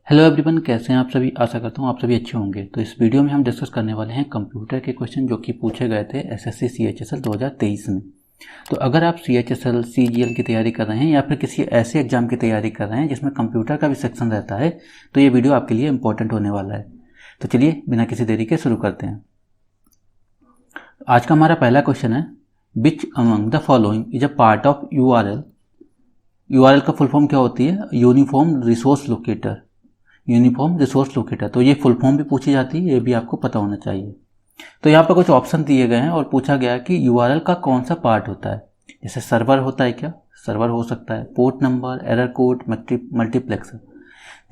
Hello everyone, कैसे हैं आप सभी। आशा करता हूँ आप सभी अच्छे होंगे। तो इस वीडियो में हम डिस्कस करने वाले हैं कंप्यूटर के क्वेश्चन जो कि पूछे गए थे एसएससी सीएचएसएल 2023 में। तो अगर आप सीएचएसएल सीजीएल की तैयारी कर रहे हैं या फिर किसी ऐसे एग्जाम की तैयारी कर रहे हैं जिसमें कंप्यूटर का भी सेक्शन रहता है तो ये वीडियो आपके लिए इंपॉर्टेंट होने वाला है। तो चलिए बिना किसी देरी के शुरू करते हैं। आज का हमारा पहला क्वेश्चन है, which among the following is a part of URL. URL का फुल फॉर्म क्या होती है? Uniform resource locator. Uniform resource locator, तो ये फुल फॉर्म भी पूछी जाती है, ये भी आपको पता होना चाहिए। तो यहाँ पर कुछ ऑप्शन दिए गए हैं और पूछा गया कि यूआरएल का कौन सा पार्ट होता है। जैसे सर्वर होता है, क्या सर्वर हो सकता है, port number, error code, multiplexer.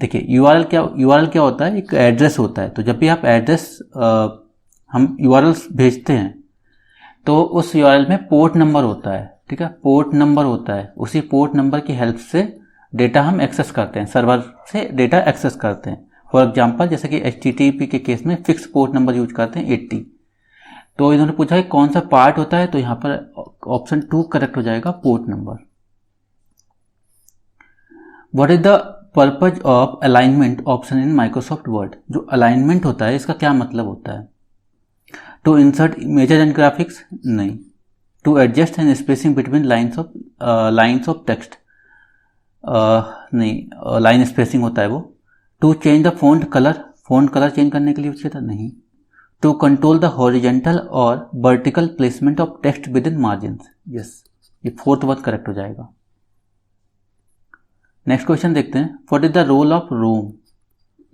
देखिए यूआरएल क्या होता है? एक एड्रेस होता है। तो जब भी आप एड्रेस हम यूआरएल भेजते हैं तो उस यूआरएल में पोर्ट नंबर होता है, ठीक है, पोर्ट नंबर होता है। उसी पोर्ट नंबर की हेल्प से डेटा हम एक्सेस करते हैं, सर्वर से डेटा एक्सेस करते हैं। फॉर एग्जांपल जैसे कि HTTP के केस में फिक्स पोर्ट नंबर यूज करते हैं 80। तो इन्होंने पूछा है कौन सा पार्ट होता है, तो यहाँ पर ऑप्शन 2 करेक्ट हो जाएगा, port number. What is the purpose of alignment option in Microsoft Word. जो अलाइनमेंट होता है इसका क्या मतलब होता है? To insert images and graphics? नहीं। To adjust and spacing between lines of text? नहीं, लाइन स्पेसिंग होता है वो। To change the font colour change करने के लिए यूज किया था? नहीं। टू कंट्रोल द हॉरिजेंटल और vertical placement of text within margins? Yes, ये फोर्थ वर्ड करेक्ट हो जाएगा। नेक्स्ट क्वेश्चन देखते हैं, what is the role of ROM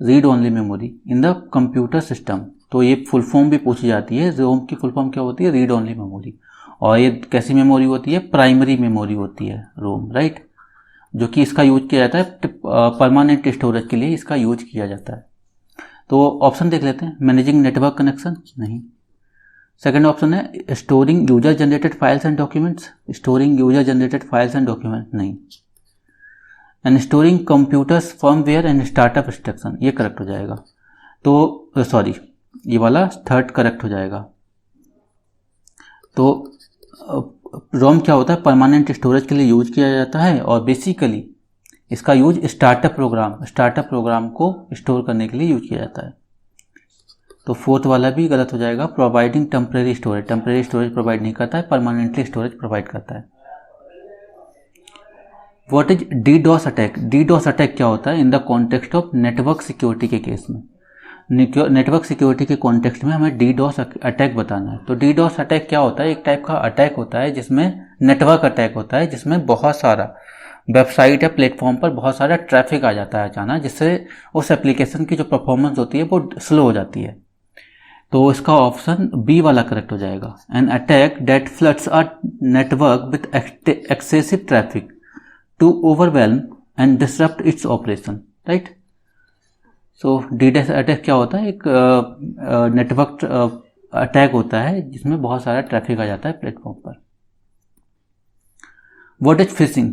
read only memory in the computer system. तो ये फुल फॉर्म भी पूछी जाती है। रोम की फुल फॉर्म क्या होती है? Read only memory. और ये कैसी मेमोरी होती है? प्राइमरी मेमोरी होती है रोम, राइट, जो कि इसका यूज किया जाता है परमानेंट स्टोरेज के लिए, इसका यूज किया जाता है। तो ऑप्शन देख लेते हैं, मैनेजिंग नेटवर्क कनेक्शन? नहीं। सेकंड ऑप्शन है storing user generated files and documents? Storing user generated files and document? नहीं। And storing computers firmware and startup instruction? ये करेक्ट हो जाएगा। तो सॉरी, ये वाला थर्ड करेक्ट हो जाएगा। तो रोम क्या होता है? परमानेंट स्टोरेज के लिए यूज किया जाता है और बेसिकली इसका यूज स्टार्टअप प्रोग्राम को स्टोर करने के लिए यूज किया जाता है। तो फोर्थ वाला भी गलत हो जाएगा। प्रोवाइडिंग टेम्परेरी स्टोरेज प्रोवाइड नहीं करता है, परमानेंटली स्टोरेज प्रोवाइड करता है। What is DDoS attack? DDoS attack क्या होता है in the context of network security के केस में? नेटवर्क सिक्योरिटी के कॉन्टेक्स्ट में हमें डीडॉस अटैक बताना है। तो डीडॉस अटैक क्या होता है? एक टाइप का अटैक होता है जिसमें नेटवर्क अटैक होता है, जिसमें बहुत सारा वेबसाइट या प्लेटफॉर्म पर बहुत सारा ट्रैफिक आ जाता है अचानक, जिससे उस एप्लीकेशन की जो परफॉर्मेंस होती है वो स्लो हो जाती है। तो इसका ऑप्शन बी वाला करेक्ट हो जाएगा। An attack that floods a network with excessive traffic to overwhelm and disrupt its operation, right. So DDoS attack क्या होता है? एक नेटवर्क अटैक होता है जिसमें बहुत सारा ट्रैफिक आ जाता है प्लेटफॉर्म पर। What is fishing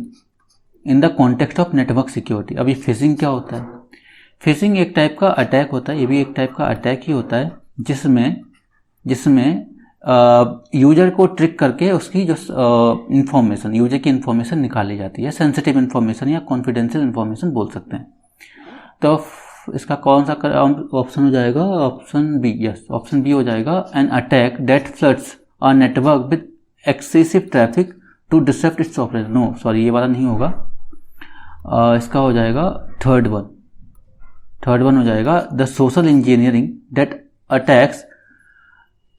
in the context of network security? अभी फिशिंग क्या होता है? फिशिंग एक टाइप का अटैक होता है, ये भी एक टाइप का अटैक ही होता है जिसमें यूजर को ट्रिक करके उसकी जो इंफॉर्मेशन, यूजर की इंफॉर्मेशन निकाली जाती है, सेंसिटिव इंफॉर्मेशन या कॉन्फिडेंशियल इंफॉर्मेशन बोल सकते हैं। तो इसका कौन सा ऑप्शन हो जाएगा? Option B. Yes, option B हो जाएगा। An attack that floods a network with excessive traffic to disrupt its operation? No sorry, ये वाला नहीं होगा। इसका हो जाएगा थर्ड वन हो जाएगा। The social engineering that attacks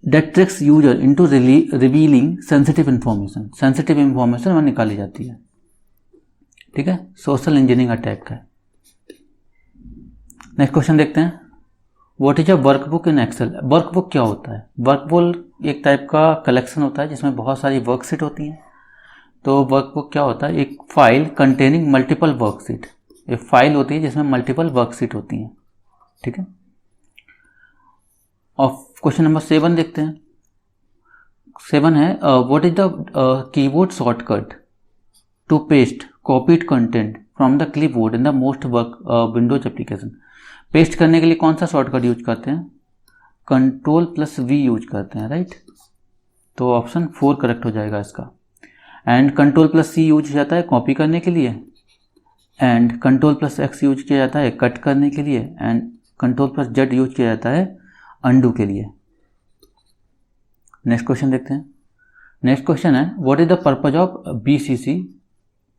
that tricks user into revealing sensitive information वहाँ निकाली जाती है, ठीक है, सोशल इंजीनियरिंग अटैक है। नेक्स्ट क्वेश्चन देखते हैं, what is a workbook in Excel? Workbook क्या होता है? वर्कबुक एक टाइप का कलेक्शन होता है जिसमें बहुत सारी वर्कशीट होती हैं। तो वर्कबुक क्या होता है? एक फाइल कंटेनिंग मल्टीपल वर्कशीट। एक फाइल होती है जिसमें मल्टीपल वर्कशीट होती हैं, ठीक है। और क्वेश्चन नंबर 7 देखते हैं। 7 है, what is the keyboard shortcut to paste copied content from the clipboard in the most work Windows application? Paste करने के लिए कौन सा शॉर्टकट यूज करते हैं? Ctrl+V यूज करते हैं, राइट। तो ऑप्शन 4 करेक्ट हो जाएगा इसका। एंड Ctrl+C यूज हो जाता है कॉपी करने के लिए, and control plus x use किया जाता है कट करने के लिए, and control plus Z use किया जाता है अंडू के लिए। नेक्स्ट क्वेश्चन देखते हैं। नेक्स्ट क्वेश्चन है what is the purpose of BCC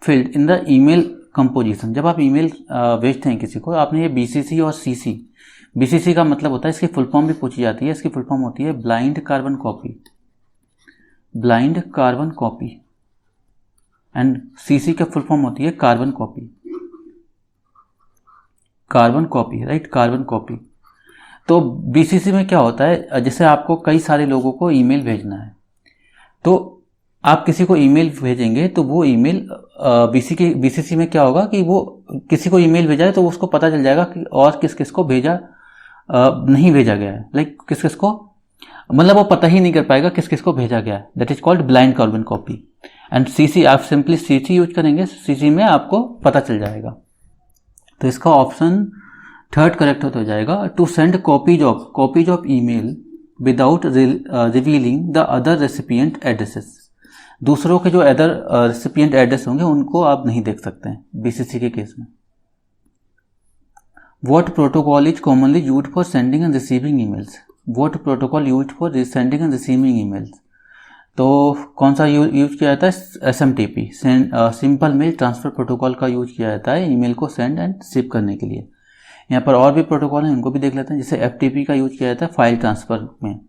field in the email composition. जब आप ईमेल भेजते हैं किसी को, आपने ये BCC और CC, BCC का मतलब होता है, इसकी फुल फॉर्म भी पूछी जाती है, इसकी फुल फॉर्म होती है blind carbon copy, blind carbon copy, and CC का फुल फॉर्म होती है carbon copy, carbon copy, right, carbon copy. तो BCC में क्या होता है, जैसे आपको कई सारे लोगों को ईमेल भेजना है, तो आप किसी को ईमेल भेजेंगे तो वो ईमेल BCC में क्या होगा कि वो किसी को ईमेल भेजा है तो उसको पता चल जाएगा कि और किस किस को भेजा नहीं भेजा गया है, लाइक किस किस को, मतलब वो पता ही नहीं कर पाएगा किस किस को भेजा गया है। That is called blind carbon copy. And CC, आप सिंपली CC यूज करेंगे, CC में आपको पता चल जाएगा। तो इसका ऑप्शन थर्ड करेक्ट हो जाएगा, to send copies of email without revealing the other recipient addresses. दूसरों के जो अदर रेसिपिएंट एड्रेस होंगे उनको आप नहीं देख सकते हैं BCC के केस में। What protocol is commonly used for sending and receiving emails. What protocol used for sending and receiving emails, तो कौन सा यूज किया जाता है, SMTP, simple mail transfer protocol का यूज किया जाता है ईमेल को सेंड एंड रिसीव करने के लिए। यहाँ पर और भी प्रोटोकॉल हैं, उनको भी देख लेते हैं। जैसे FTP का यूज किया जाता है फाइल ट्रांसफर में,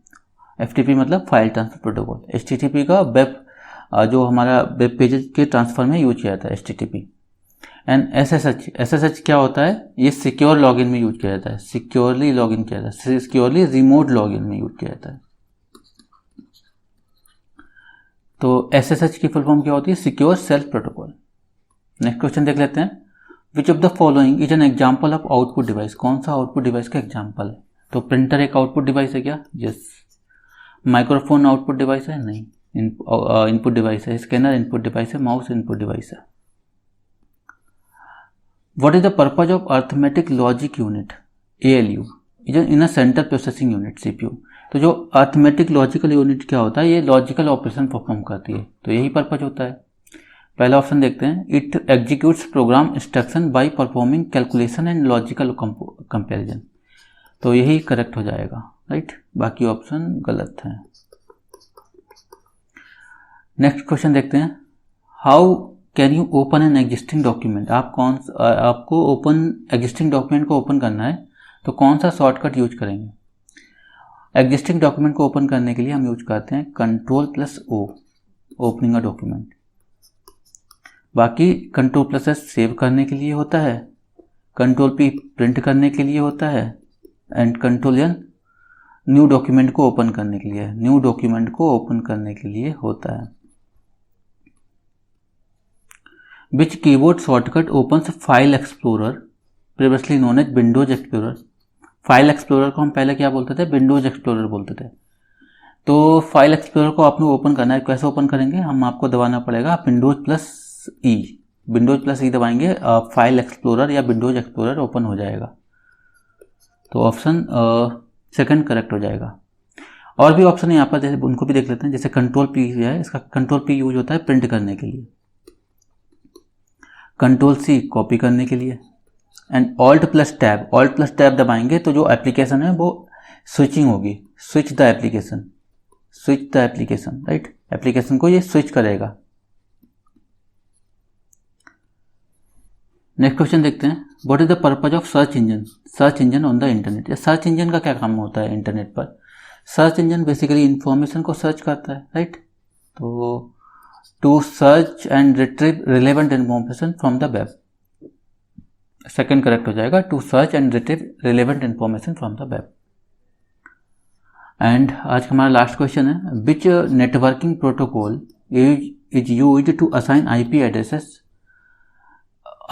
FTP मतलब फाइल ट्रांसफर प्रोटोकॉल। HTTP का वेब, जो हमारा वेब पेज के ट्रांसफर में यूज किया जाता है HTTP। एंड SSH क्या होता है, ये सिक्योर लॉगिन में यूज किया जाता है, सिक्योरली लॉगिन किया जाता है, सिक्योरली रिमोट लॉगिन में यूज किया जाता है। तो SSH की फुल फॉर्म क्या होती है, secure self protocol. Next question देख लेते हैं। Which of the following is an example of output device. कौन सा आउटपुट डिवाइस का एग्जाम्पल है, तो प्रिंटर एक आउटपुट डिवाइस है क्या, यस। माइक्रोफोन आउटपुट डिवाइस है, नहीं, इनपुट डिवाइस है। स्कैनर इनपुट डिवाइस है, माउस इनपुट डिवाइस है। What is the purpose of arithmetic logic unit ALU in a central processing unit CPU। तो जो अर्थमेटिक लॉजिकल यूनिट क्या होता है, ये लॉजिकल ऑपरेशन परफॉर्म करती है, तो यही पर्पज होता है। पहला ऑप्शन देखते हैं, it executes programme instruction by performing calculation and logical comparison, तो यही करेक्ट हो जाएगा, राइट, बाकी ऑप्शन गलत है। नेक्स्ट क्वेश्चन देखते हैं, how can you open an existing document. आपको एग्जिस्टिंग डॉक्यूमेंट को ओपन करना है, तो कौन सा शॉर्टकट यूज करेंगे। एग्जिस्टिंग डॉक्यूमेंट को ओपन करने के लिए हम यूज करते हैं Ctrl+O, ओपनिंग अ डॉक्यूमेंट। बाकी Ctrl+S सेव करने के लिए होता है, Ctrl+P प्रिंट करने के लिए होता है, एंड Ctrl+N न्यू डॉक्यूमेंट को ओपन करने के लिए, न्यू डॉक्यूमेंट को ओपन करने के लिए होता है। Which keyboard shortcut opens file explorer previously known as Windows Explorer. File explorer को हम पहले क्या बोलते थे, विंडोज एक्सप्लोरर बोलते थे। तो फाइल एक्सप्लोरर को आपने ओपन करना है, कैसे ओपन करेंगे, हम आपको दबाना पड़ेगा Windows+E, Windows+E दबाएंगे, फाइल एक्सप्लोरर या विंडोज एक्सप्लोरर ओपन हो जाएगा। तो ऑप्शन सेकंड करेक्ट हो जाएगा। और भी ऑप्शन यहाँ पर जैसे उनको भी देख लेते हैं, जैसे Ctrl+P है, इसका Ctrl+P यूज होता है प्रिंट करने के लिए, Ctrl+C कॉपी करने के लिए, एंड Alt+Tab दबाएंगे तो जो एप्लीकेशन है वो स्विचिंग होगी, switch the application, right, application को ये स्विच करेगा। नेक्स्ट क्वेश्चन देखते हैं, what is the purpose of search engine on the internet. Search engine का क्या काम होता है इंटरनेट पर। सर्च इंजन बेसिकली इंफॉर्मेशन को सर्च करता है, राइट, तो to search and retrieve relevant information from the web, second correct हो जाएगा, to search and retrieve relevant information from the web. And आज का हमारा लास्ट क्वेश्चन है, which networking protocol is used to assign IP addresses.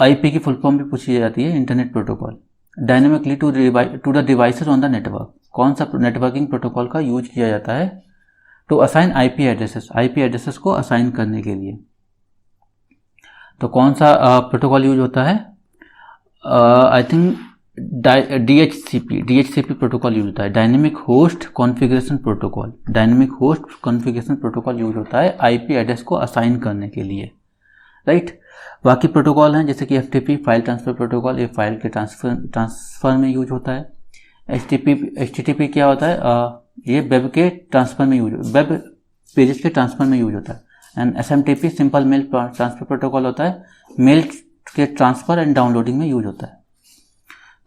IP की full form भी पूछी जाती है, internet protocol, dynamically to the devices on the network. कौन सा नेटवर्किंग प्रोटोकॉल का यूज किया जाता है टू असाइन IP एड्रेसेस को असाइन करने के लिए। तो कौन सा प्रोटोकॉल यूज होता है, I think DHCP protocol use होता है, dynamic host configuration protocol use होता है IP एड्रेस को असाइन करने के लिए, राइट। बाकी प्रोटोकॉल हैं जैसे कि FTP फाइल ट्रांसफ़र प्रोटोकॉल, ये फाइल के ट्रांसफ़र में यूज होता है। HTTP क्या होता है, ये वेब के ट्रांसफ़र में वेब पेजेस के ट्रांसफ़र में यूज होता है। And SMTP simple mail transfer protocol होता है, मेल के ट्रांसफ़र एंड डाउनलोडिंग में यूज होता है।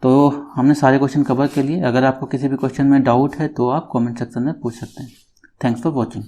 तो हमने सारे क्वेश्चन कवर कर लिए। अगर आपको किसी भी क्वेश्चन में डाउट है तो आप कमेंट सेक्शन में पूछ सकते हैं। Thanks for watching.